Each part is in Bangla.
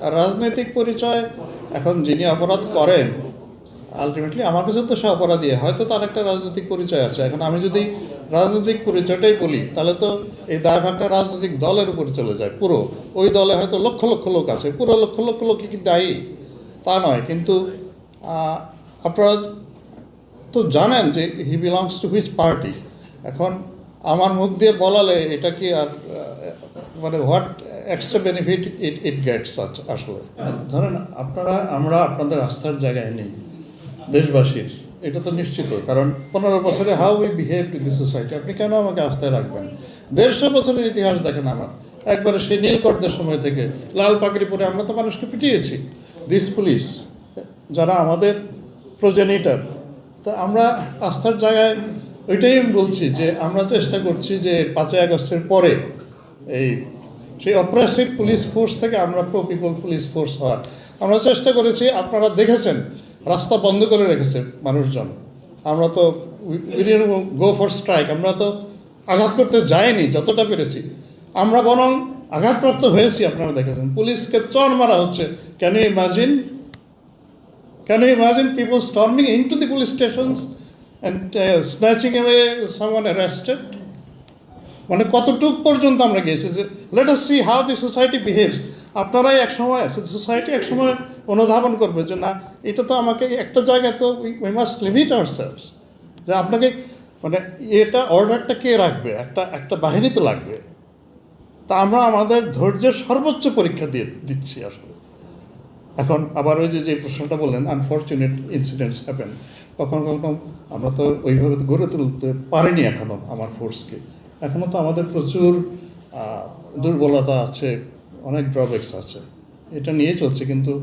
আর রাজনৈতিক পরিচয় এখন যিনি অপরাধ করেন আলটিমেটলি আমার কাছে তো সে অপরাধী, হয়তো তার একটা রাজনৈতিক পরিচয় আছে। এখন আমি যদি রাজনৈতিক পরিচয়টাই বলি তাহলে তো এই দায়ভাগটা রাজনৈতিক দলের উপরে চলে যায়। পুরো ওই দলে হয়তো লক্ষ লক্ষ লোক আছে, পুরো লক্ষ লক্ষ লোকই কি দায়ী তা নয়, কিন্তু আপনারা তো জানেন যে হি বিলংস টু হুইচ পার্টি। এখন আমার মুখ দিয়ে বলালে এটা কি আর মানে what extra benefit it gets আসলে। ধরেন আমরা আপনাদের আস্থার জায়গায় নেই দেশবাসীর, এটা তো নিশ্চিত, কারণ 15 বছরে how we behave to the society. আপনি কেন আমাকে আস্থায় রাখবেন? 150 বছরের ইতিহাস দেখেন আমার, একবারে সেই নীলকরদের সময় থেকে লাল পাগড়ি পরে আমরা তো মানুষকে পিটিয়েছি। দিস পুলিশ যারা আমাদের প্রোজেনিটার, তা আমরা আস্থার জায়গায় ওইটাই আমি বলছি যে আমরা চেষ্টা করছি যে 5ই আগস্টের পরে সেই অপ্রেসিভ পুলিশ ফোর্স থেকে আমরা প্রো পিপল পুলিশ ফোর্স হওয়ার আমরা চেষ্টা করেছি। আপনারা দেখেছেন রাস্তা বন্ধ করে রেখেছে মানুষজন, আমরা তো গো ফর স্ট্রাইক, আমরা তো আঘাত করতে যাইনি যতটা পেরেছি, আমরা বরং আঘাতপ্রাপ্ত হয়েছি। আপনারা দেখেছেন পুলিশকে চর মারা হচ্ছে। Can you imagine people storming into the police stations and snatching away someone arrested? মানে কতটুক পর্যন্ত আমরা গিয়েছি যে let us see how the society behaves. আপনারাই একসময় সোসাইটি একসময় অনুধাবন করবে যে না, এটা তো আমাকে একটা জায়গায় তো উই মাস্ট লিমিট আওয়ারসেলভস, যে আপনাকে মানে এটা অর্ডারটা কে রাখবে? একটা বাহিনী তো লাগবে। তা আমরা আমাদের ধৈর্যের সর্বোচ্চ পরীক্ষা দিচ্ছি আসলে। এখন আবার ওই যে প্রশ্নটা বললেন, আনফর্চুনেট ইনসিডেন্টস হ্যাপেন, কখনো কখনো আমরা তো ওইভাবে গড়ে তুলতে পারিনি এখনও আমার ফোর্সকে। এখনও তো আমাদের প্রচুর দুর্বলতা আছে, অনেক ড্রব্যাকস আছে, এটা নিয়ে চলছে। কিন্তু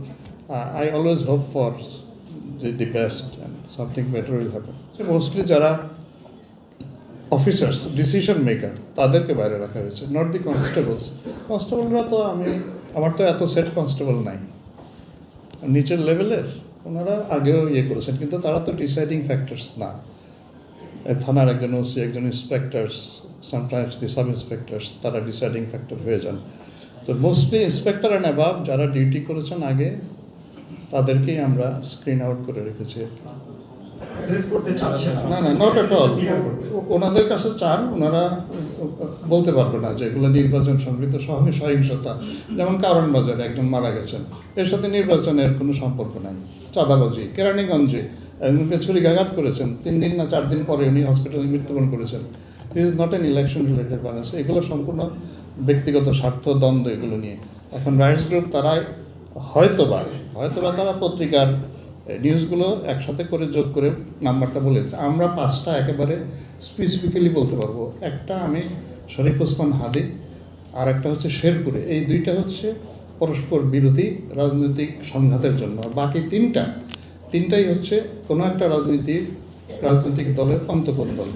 I always hope for the best and something better will happen. Mostly যারা অফিসার্স, ডিসিশন মেকার, তাদেরকে বাইরে রাখা হয়েছে, নট দি কনস্টেবলরা তো আমার তো এত সেট কনস্টেবল নাই, নিচের লেভেলের ওনারা আগেও করেছেন, কিন্তু তারা তো ডিসাইডিং ফ্যাক্টরস না। থানার একজন ওসি, একজন ইন্সপেক্টরস, সামটাইমস দি সাব ইন্সপেক্টরস, তারা ডিসাইডিং ফ্যাক্টর হয়ে যান। তো মোস্টলি ইন্সপেক্টর অ্যান্ড অ্যাবাভ যারা ডিউটি করেছেন আগে, তাদেরকেই আমরা স্ক্রিন আউট করে রেখেছি। না, নট অ্যাট অল। ওনাদের কাছে চান, ওনারা বলতে পারবে না যে এগুলো নির্বাচন সংক্রান্ত সহিংসতা, যেমন কারণ বাজারে একজন মারা গেছেন, এর সাথে নির্বাচনের কোনো সম্পর্ক নাই। চাঁদাবাজি, কেরানীগঞ্জে একজনকে ছুরিকাঘাত করেছেন, 3 দিন না 4 দিন পরে উনি হসপিটালে মৃত্যুবরণ করেছেন। This is not an election related violence. এগুলো সম্পূর্ণ ব্যক্তিগত স্বার্থ, দ্বন্দ্ব, এগুলো নিয়ে। এখন রাইটস গ্রুপ তারা হয়তোবা তারা পত্রিকার নিউজগুলো একসাথে করে যোগ করে নাম্বারটা বলেছে। আমরা 5টা একেবারে স্পেসিফিক্যালি বলতে পারবো। একটা আমি শরীফ ওসমান হাদি, আর একটা হচ্ছে শেরপুরে। এই 2টা হচ্ছে পরস্পর বিরোধী রাজনৈতিক সংঘাতের জন্য। বাকি 3টাই হচ্ছে কোনো একটা রাজনৈতিক দলের অন্তঃকলন দল।